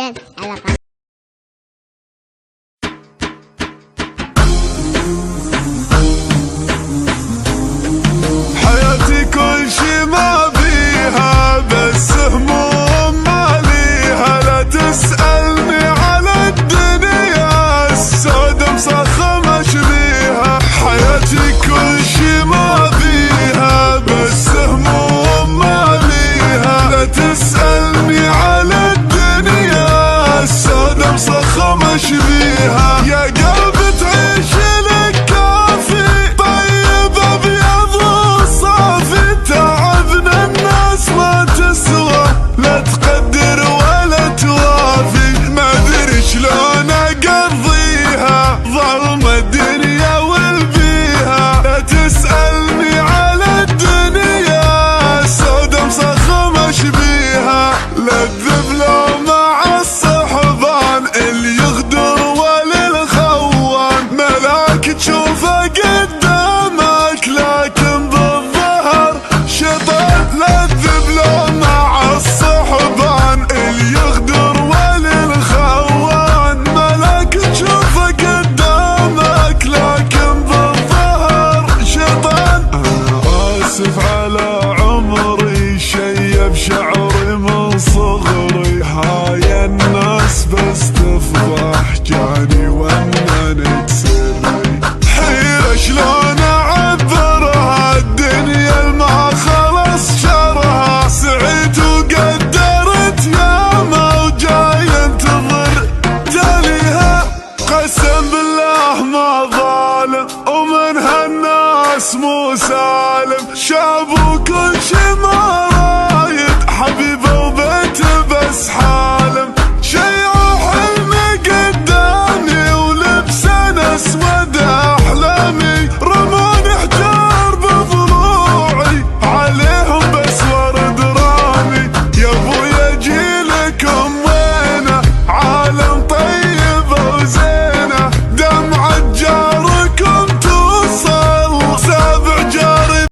حصريا على قناة حياتي كل شي ما فيها بس هموم ما ليها. لا تسألني على الدنيا السود مصخمة شبيها. حياتي كل شي ما فيها بس هموم ما ليها. لا تسألني على الدنيا السود مصخمة شبيها. يا قلبي تعيش لك كافي طيب ابيض وصافي. تعبنا الناس ما تسوى لا تقدر ولا توافي. ما ادري شلون اقضيها ظلم الدنيا والبيها. لا تسألني على الدنيا السودة مصخمة شبيها. لا تذبلوا مع الصحبان اللي يغدر وللخوان. ملاك تشوفه قدامك لكن بالظهر شيطان. لا تذبلوا مع الصحبان اللي يغدر وللخوان. ملاك تشوفه قدامك لكن بالظهر شيطان. انا اسف على عمري شيب شعري من صغري. هاي الناس بس تفضح جاني وانني سري. حيرة شلون اعبرها الدنيا الما خلص شرها. سعيت وقدرت ياما وجاي انتظر تاليها. قسم بالله ما ظالم ومن هالناس مو سالم. شابوا كل شي